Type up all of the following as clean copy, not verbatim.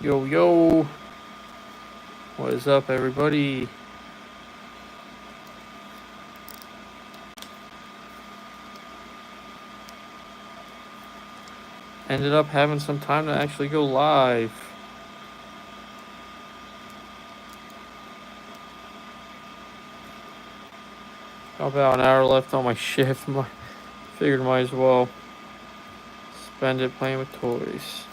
Yo, yo. What is up, everybody? Ended up having some time to actually go live. About an hour left on my shift. Figured might as well spend it playing with toys.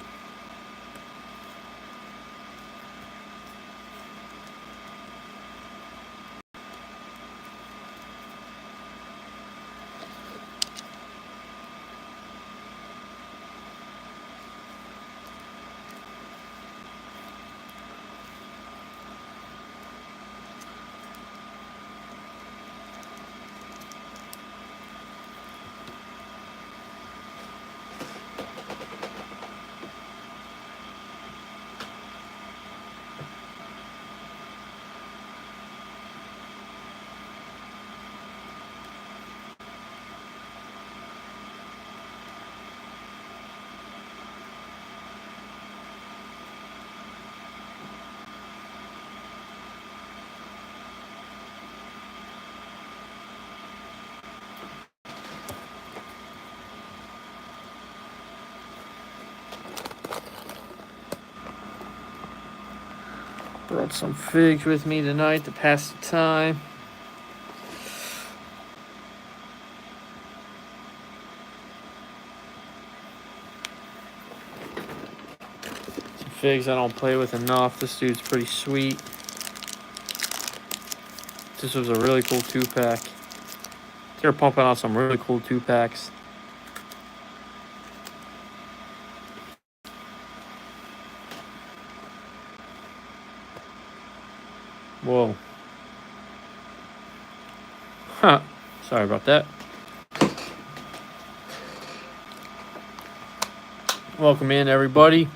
Brought some figs with me tonight to pass the time. Some figs I don't play with enough. This dude's pretty sweet. This was a really cool 2-pack. They're pumping out some really cool 2-packs. Whoa. Huh. Sorry about that. Welcome in, everybody.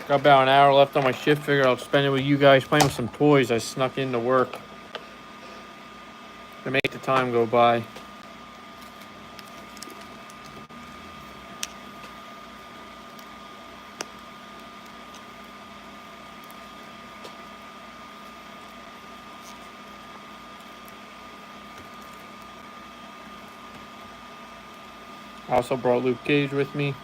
Got about an hour left on my shift. Figured I'll spend it with you guys playing with some toys. I snuck into work to make the time go by. I also brought Luke Cage with me.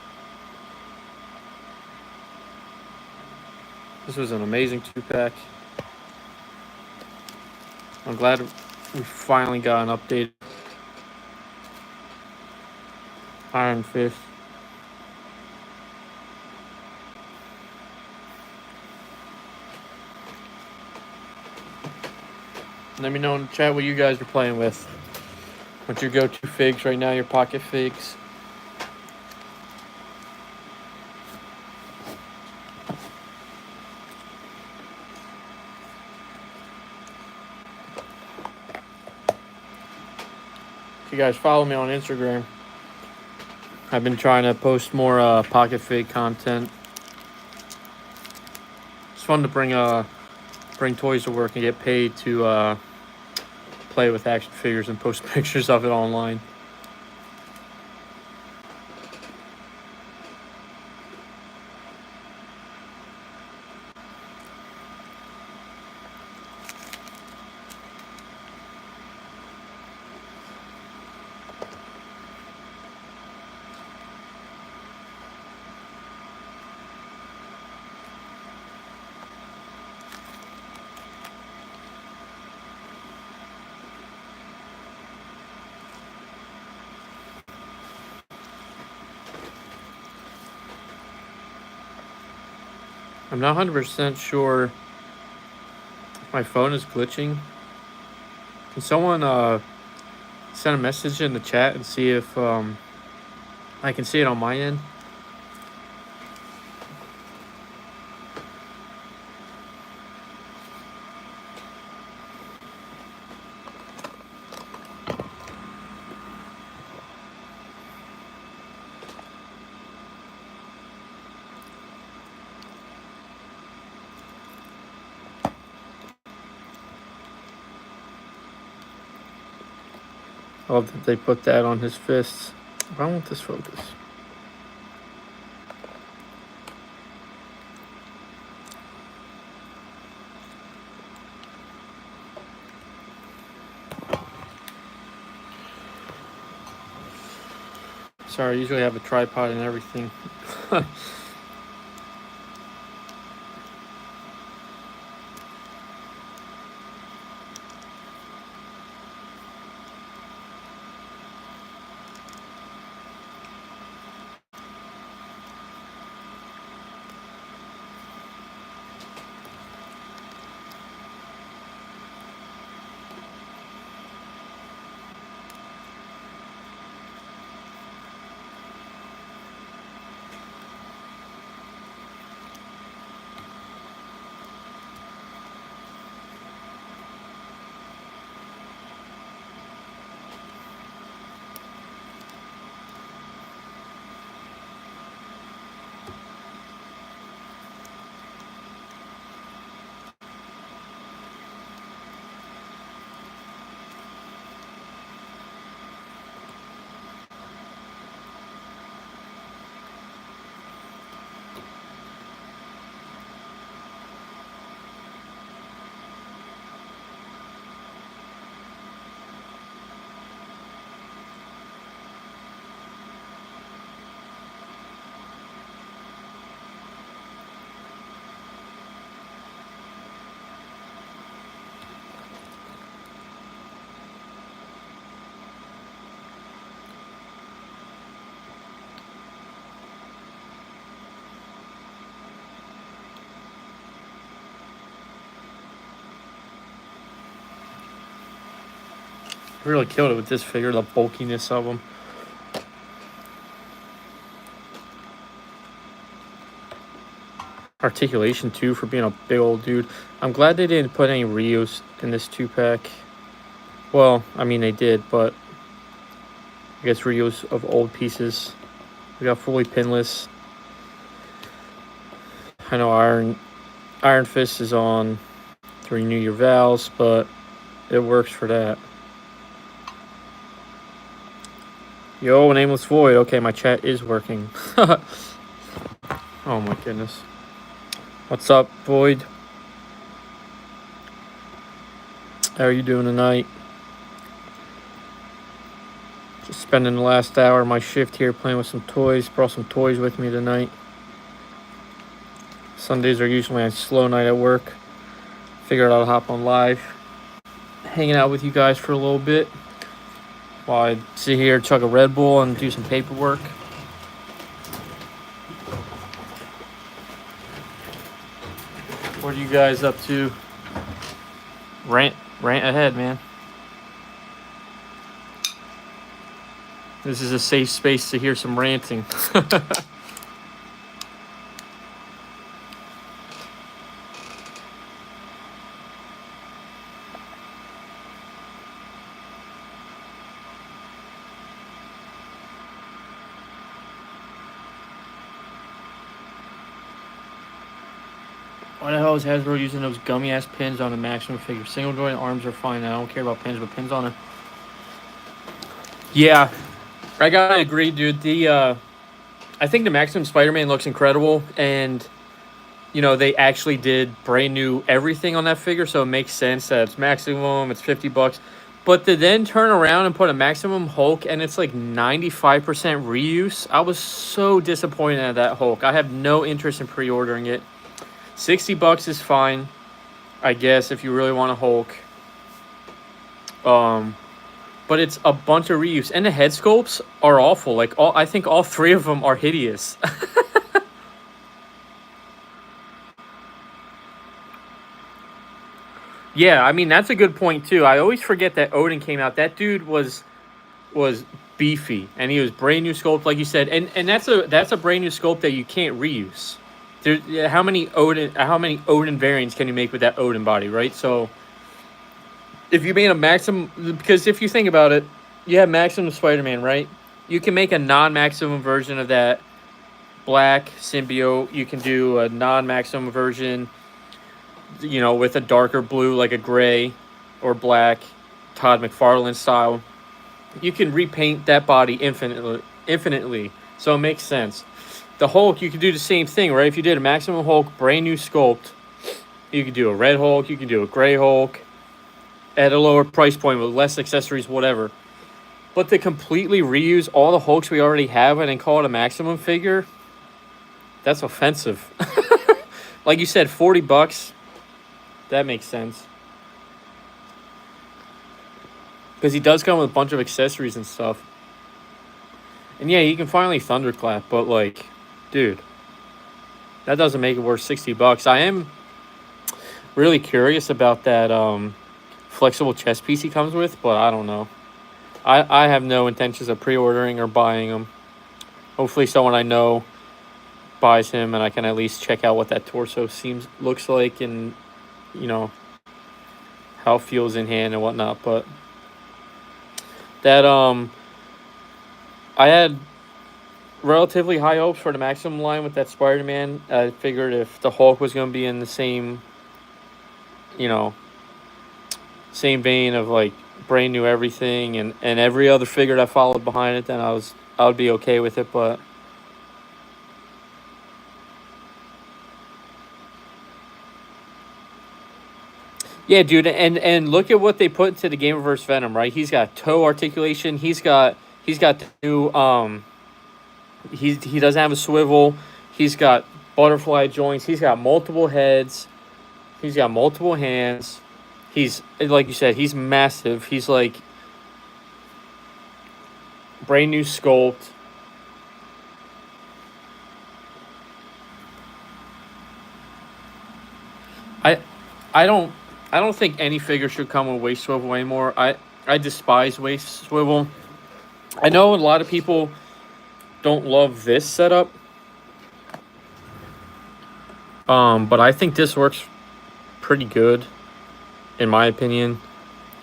This was an amazing 2-pack. I'm glad we finally got an updated Iron Fist. Let me know in the chat what you guys are playing with. What's your go-to figs right now, your pocket figs? If you guys follow me on Instagram, I've been trying to post more pocket fig content. It's fun to bring toys to work and get paid to play with action figures and post pictures of it online. I'm not 100% sure if my phone is glitching. Can someone send a message in the chat and see if I can see it on my end? I love that they put that on his fists. Why won't this focus? Sorry, I usually have a tripod and everything. Really killed it with this figure, the bulkiness of him. Articulation too for being a big old dude. I'm glad they didn't put any Rios in this 2-pack. Well, I mean they did, but I guess Rios of old pieces. We got fully pinless. I know Iron Fist is on to renew your vows, but it works for that. Yo, Nameless Void. Okay, my chat is working. Oh my goodness. What's up, Void? How are you doing tonight? Just spending the last hour of my shift here playing with some toys. Brought some toys with me tonight. Sundays are usually a slow night at work. Figured I'd hop on live. Hanging out with you guys for a little bit. While I sit here, chug a Red Bull, and do some paperwork. What are you guys up to? Rant ahead, man. This is a safe space to hear some ranting. Why the hell is Hasbro using those gummy ass pins on the Maximum figure? Single joint arms are fine. I don't care about pins, but pins on it. Yeah, I gotta agree, dude. I think the Maximum Spider-Man looks incredible, and you know they actually did brand new everything on that figure, so it makes sense that it's Maximum. It's $50, but to then turn around and put a Maximum Hulk and it's like 95% reuse, I was so disappointed at that Hulk. I have no interest in pre-ordering it. $60 is fine, I guess, if you really want a Hulk. But it's a bunch of reuse, and the head sculpts are awful. Like I think all three of them are hideous. Yeah, I mean that's a good point too. I always forget that Odin came out. That dude was beefy, and he was brand new sculpt, like you said, and that's a brand new sculpt that you can't reuse. There, how many Odin variants can you make with that Odin body, right? So if you made a Maximum, because if you think about it, you have Maximum Spider-Man, right? You can make a non-Maximum version of that black symbiote. You can do a non-Maximum version, you know, with a darker blue, like a gray or black, Todd McFarlane style. You can repaint that body infinitely. So it makes sense. The Hulk, you could do the same thing, right? If you did a Maximum Hulk, brand new sculpt, you could do a red Hulk, you can do a gray Hulk at a lower price point with less accessories, whatever. But to completely reuse all the Hulks we already have and then call it a maximum figure, that's offensive. Like you said, $40. That makes sense. Because he does come with a bunch of accessories and stuff. And yeah, he can finally thunderclap, but like, dude, that doesn't make it worth $60. I am really curious about that flexible chest piece he comes with, but I don't know. I have no intentions of pre-ordering or buying him. Hopefully someone I know buys him and I can at least check out what that torso looks like and, you know, how it feels in hand and whatnot. But that I had relatively high hopes for the Maximum line with that Spider-Man. I figured if the Hulk was going to be in the same, you know, same vein of like brand new everything and every other figure that followed behind it, then I would be okay with it. But yeah, dude, and look at what they put into the Gamerverse Venom, right? He's got toe articulation. He's got the new he doesn't have a swivel. He's got butterfly joints. He's got multiple heads. He's got multiple hands. He's, like you said, he's massive. He's like brand new sculpt. I don't think any figure should come with waist swivel anymore. I despise waist swivel. I know a lot of people don't love this setup. But I think this works pretty good, in my opinion.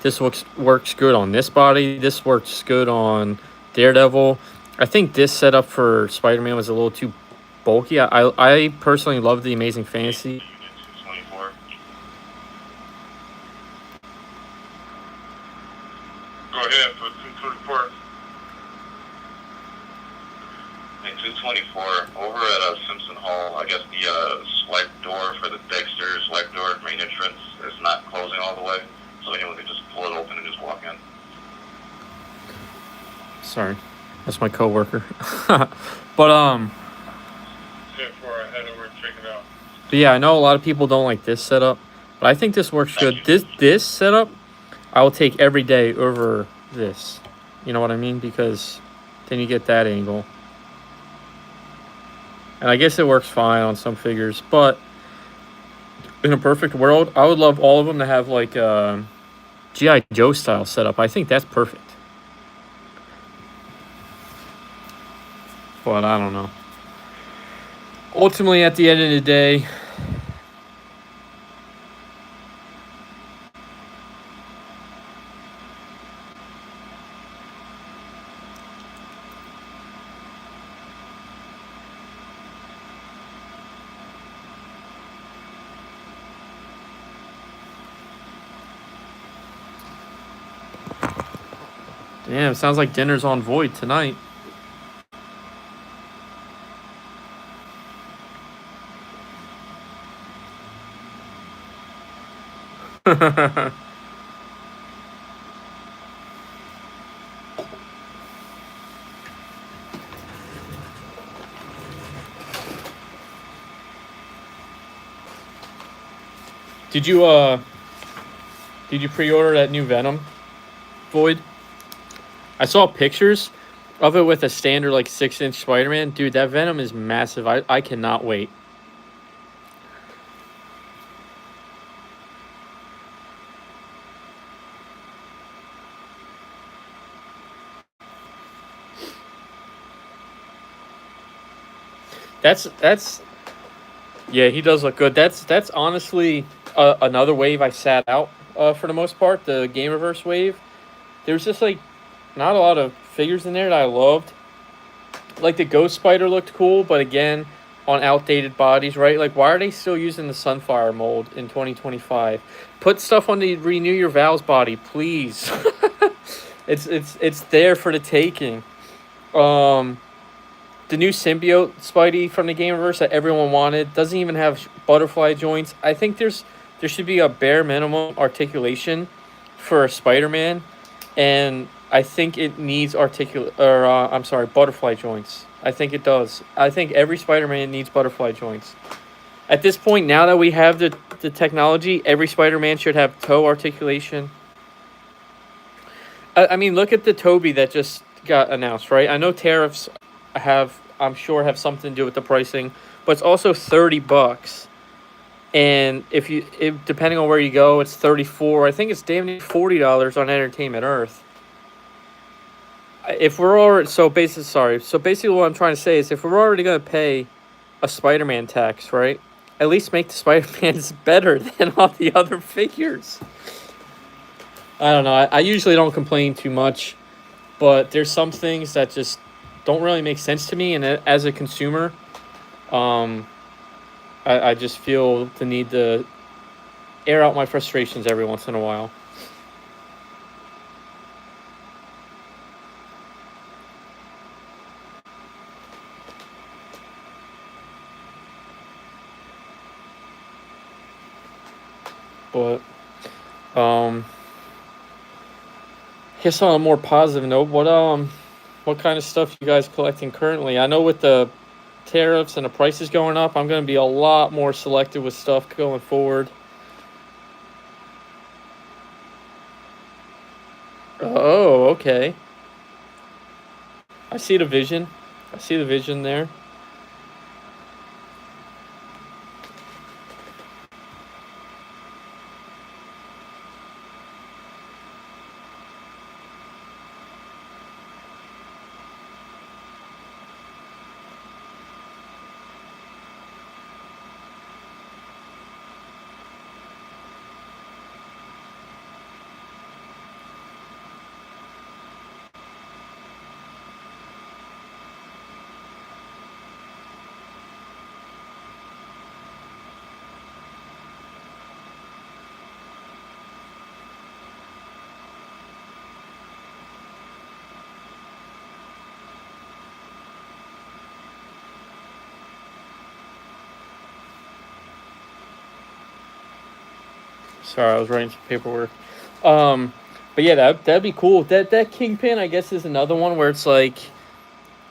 This works good on this body. This works good on Daredevil. I think this setup for Spider-Man was a little too bulky. I personally love the Amazing Fantasy. Go ahead, put 224. And 224 over at Simpson Hall. I guess the swipe door for the Dexter swipe door main entrance is not closing all the way, so anyone can just pull it open and just walk in. Sorry, that's my coworker. But Before I head over and check it out. But yeah, I know a lot of people don't like this setup, but I think this works good. This setup, I will take every day over this. You know what I mean? Because then you get that angle. And I guess it works fine on some figures, but in a perfect world, I would love all of them to have like G.I. Joe style setup. I think that's perfect. But I don't know. Ultimately, at the end of the day, damn, sounds like dinner's on void tonight. Did you pre-order that new Venom, Void? I saw pictures of it with a standard like 6-inch Spider-Man. Dude, that Venom is massive. I cannot wait. That's yeah, he does look good. That's honestly another wave I sat out for the most part, the Gamerverse wave. There's just like not a lot of figures in there that I loved. Like the Ghost Spider looked cool, but again, on outdated bodies, right? Like why are they still using the Sunfire mold in 2025? Put stuff on the Renew Your Vows body, please. It's there for the taking. The new symbiote Spidey from the Gamerverse that everyone wanted doesn't even have butterfly joints. I think there should be a bare minimum articulation for Spider-Man, and I think it needs butterfly joints. I think it does. I think every Spider-Man needs butterfly joints. At this point, now that we have the technology, every Spider-Man should have toe articulation. I mean, look at the Toby that just got announced, right? I know tariffs I'm sure, have something to do with the pricing, but it's also $30. And if depending on where you go, it's 34. I think it's damn near $40 on Entertainment Earth. If we're already so basically what I'm trying to say is if we're already gonna pay a Spider-Man tax, right? At least make the Spider-Mans better than all the other figures. I don't know. I usually don't complain too much, but there's some things that just don't really make sense to me, and as a consumer, I just feel the need to air out my frustrations every once in a while. But I guess on a more positive note, what kind of stuff you guys collecting currently? I know with the tariffs and the prices going up, I'm going to be a lot more selective with stuff going forward. Oh, okay. I see the vision. I see the vision there. Sorry, I was writing some paperwork. But yeah, that'd be cool. That Kingpin, I guess, is another one where it's like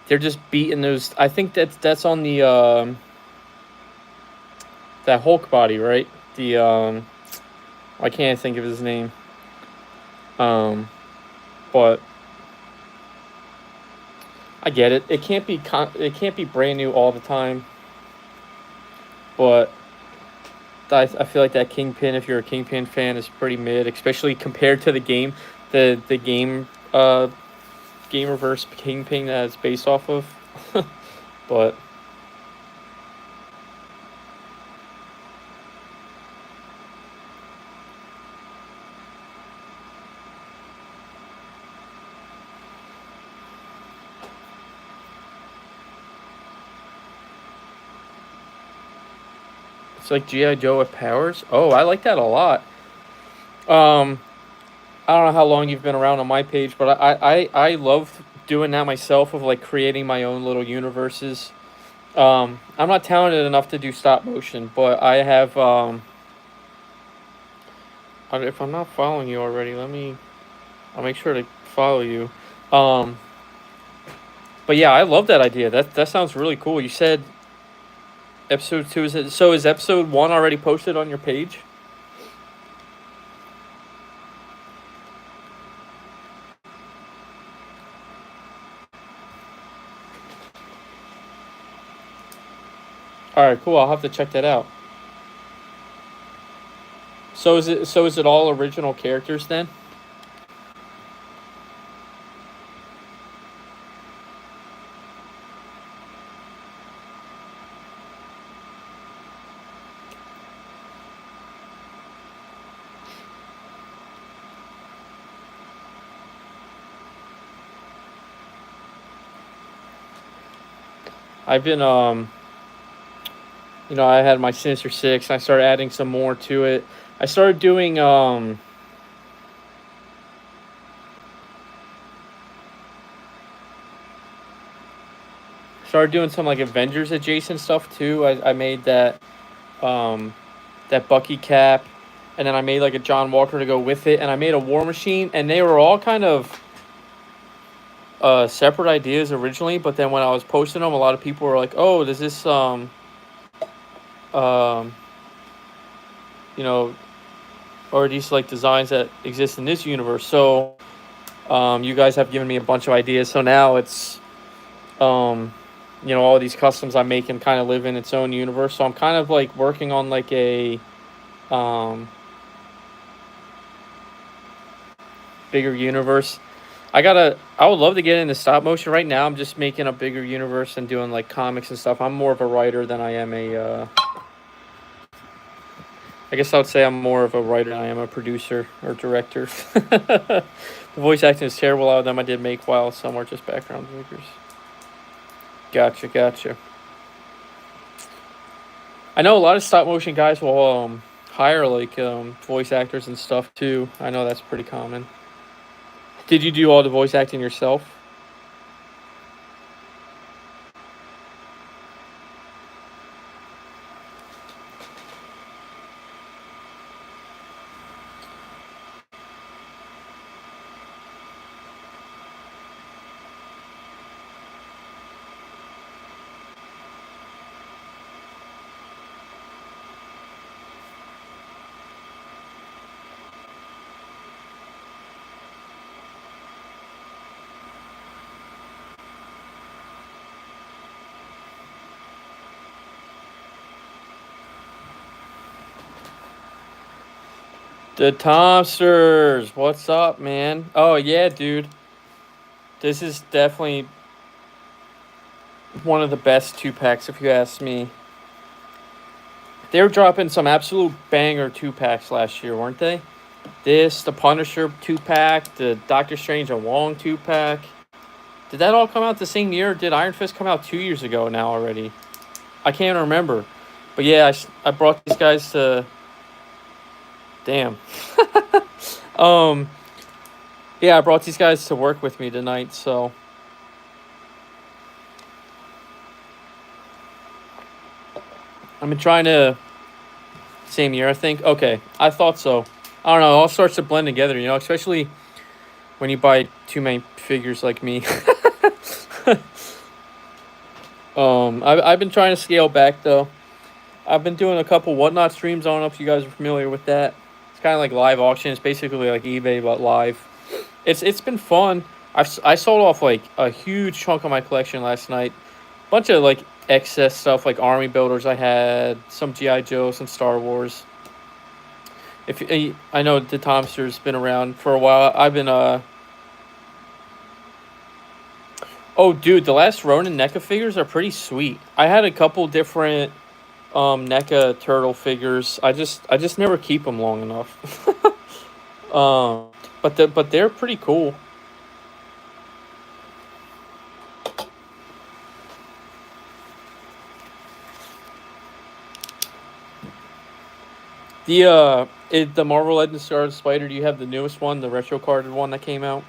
they're just beating those. I think that's on the that Hulk body, right? The I can't think of his name. But I get it. It can't be brand new all the time. But I feel like that Kingpin, if you're a Kingpin fan, is pretty mid, especially compared to the game, the game reverse Kingpin that it's based off of. But it's like G.I. Joe with powers. Oh, I like that a lot. I don't know how long you've been around on my page, but I love doing that myself of like creating my own little universes. I'm not talented enough to do stop motion, but I have. If I'm not following you already, I'll make sure to follow you. Um, but yeah, I love that idea. That sounds really cool. You said episode 2 is episode 1 already posted on your page? All right, cool. I'll have to check that out. So is it all original characters then? I've been I had my Sinister Six. I started adding some more to it. I started doing some like Avengers adjacent stuff too. I made um that Bucky cap, and then I made like a John Walker to go with it, and I made a War Machine, and they were all kind of separate ideas originally, but then when I was posting them, a lot of people were like, "Oh, does this you know, or these like designs that exist in this universe?" So you guys have given me a bunch of ideas. So now it's all these customs I'm making kind of live in its own universe. So I'm kind of like working on like a um bigger universe. I would love to get into stop motion. Right now I'm just making a bigger universe and doing like comics and stuff. I'm more of a writer than I am a I guess I would say I'm more of a writer than I am a producer or director. The voice acting is terrible. A lot of them I did make while some are just background makers. Gotcha. I know a lot of stop motion guys will hire like voice actors and stuff too. I know that's pretty common. Did you do all the voice acting yourself? The Tomsters, what's up, man? Oh yeah, dude. This is definitely one of the best 2-packs, if you ask me. They were dropping some absolute banger 2-packs last year, weren't they? This, the Punisher 2-pack, the Doctor Strange and Wong 2-pack. Did that all come out the same year? Or did Iron Fist come out 2 years ago now already? I can't remember. But yeah, I brought these guys to... Damn. Yeah, I brought these guys to work with me tonight, so... I've been trying to... Same year, I think? Okay, I thought so. I don't know, it all starts to blend together, especially when you buy too many figures like me. I've been trying to scale back, though. I've been doing a couple Whatnot streams. I don't know if you guys are familiar with that. It's kind of like live auction. It's basically like eBay, but live. It's been fun. I sold off like a huge chunk of my collection last night. Bunch of like excess stuff like army builders I had, some GI Joe, some Star Wars. If I know the Tomster's been around for a while. I've been Oh, dude, the last Ronin NECA figures are pretty sweet. I had a couple different NECA turtle figures. I just never keep them long enough. But they're pretty cool. The Marvel Legends Scarlet Spider. Do you have the newest one, the retro carded one that came out?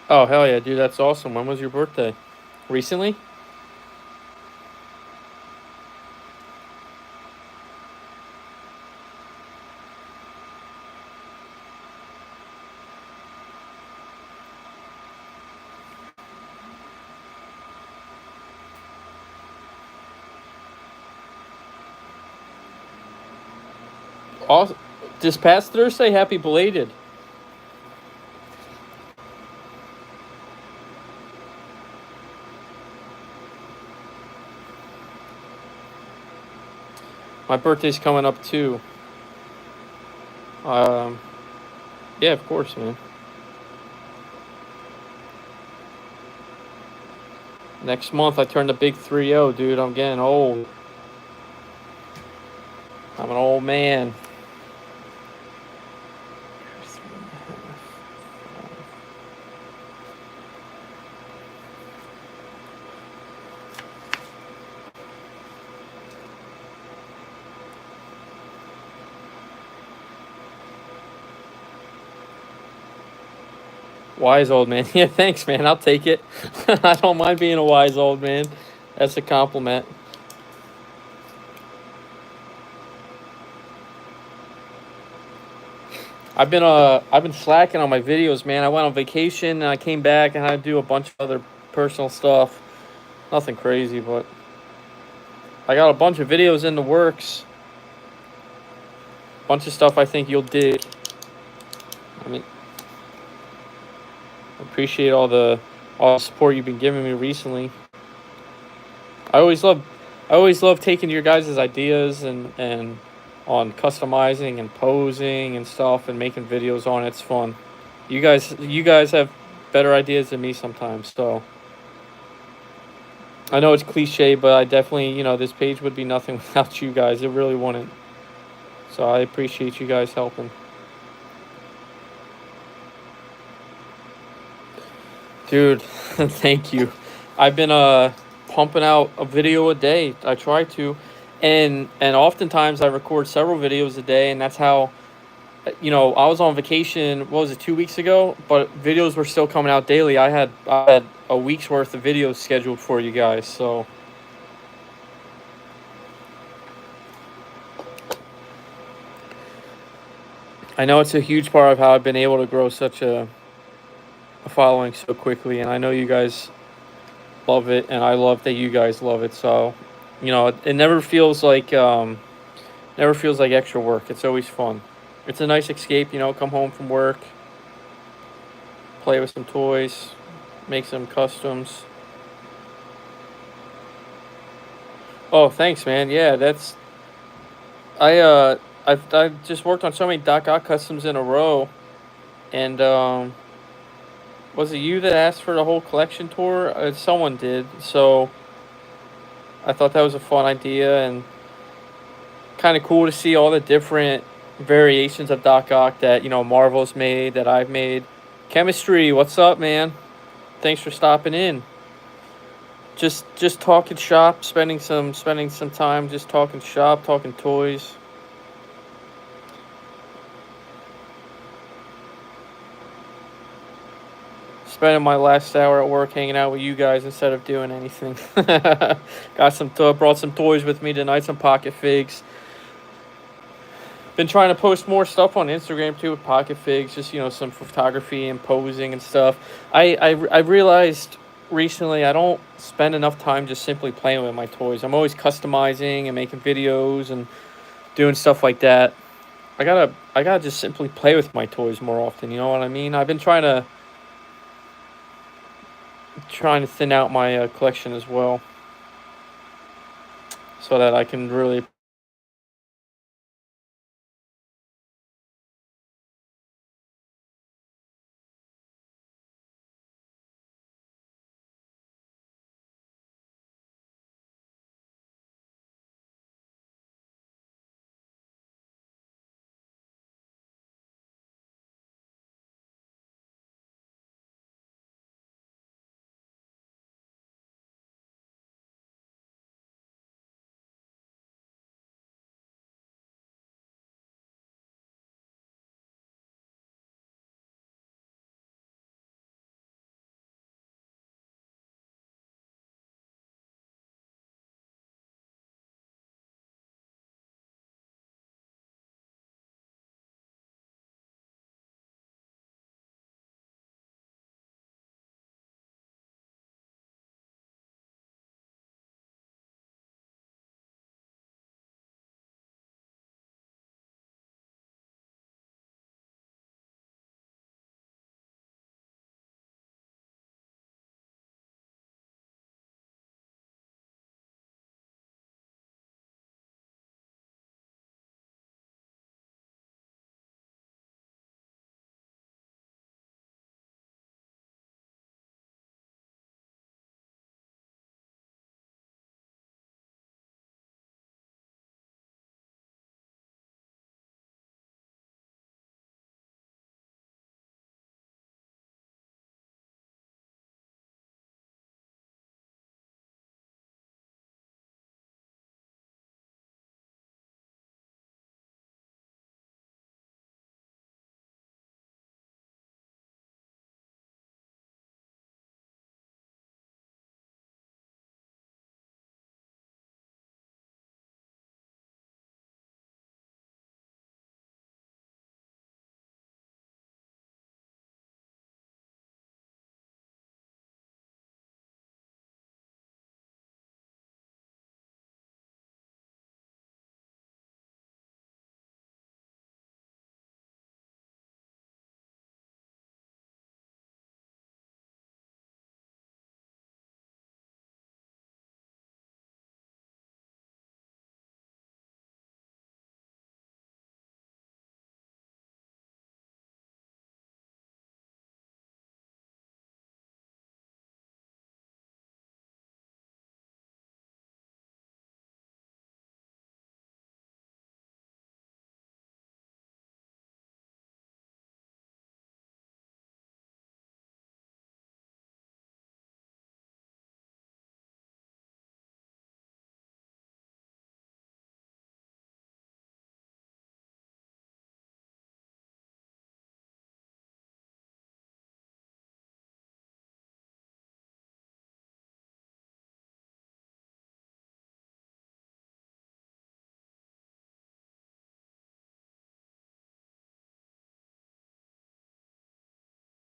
Oh hell yeah, dude, that's awesome. When was your birthday? Recently? Awesome. This past Thursday, happy belated. My birthday's coming up too. Um, yeah, of course, man. Next month I turn the big 3-0, dude. I'm getting old. I'm an old man. Wise old man. Yeah, thanks, man. I'll take it. I don't mind being a wise old man. That's a compliment. I've been slacking on my videos, man. I went on vacation and I came back and I do a bunch of other personal stuff. Nothing crazy, but I got a bunch of videos in the works. Bunch of stuff I think you'll dig. I mean, I appreciate all the support you've been giving me recently. I always love taking your guys' ideas and on customizing and posing and stuff and making videos on it. It's fun. You guys have better ideas than me sometimes, so I know it's cliche, but I definitely, this page would be nothing without you guys. It really wouldn't. So I appreciate you guys helping. Dude, thank you. I've been pumping out a video a day. I try to, and oftentimes I record several videos a day, and that's how. I was on vacation. What was it, 2 weeks ago? But videos were still coming out daily. I had a week's worth of videos scheduled for you guys. So I know it's a huge part of how I've been able to grow such a following so quickly, and I know you guys love it, and I love that you guys love it. So, it never feels like extra work. It's always fun. It's a nice escape. Come home from work, play with some toys, make some customs. Oh, thanks, man. Yeah, that's I've just worked on so many Doc Ock customs in a row, and was it you that asked for the whole collection tour? Someone did, so I thought that was a fun idea and kind of cool to see all the different variations of Doc Ock that Marvel's made, that I've made. Chemistry, what's up, man? Thanks for stopping in. Just talking shop, spending some time just talking shop, talking toys. Spending my last hour at work hanging out with you guys instead of doing anything. Brought some toys with me tonight, some pocket figs. Been trying to post more stuff on Instagram too with pocket figs, just some photography and posing and stuff. I realized recently I don't spend enough time just simply playing with my toys. I'm always customizing and making videos and doing stuff like that. I gotta just simply play with my toys more often. You know what I mean? I've been trying to thin out my collection as well, so that I can really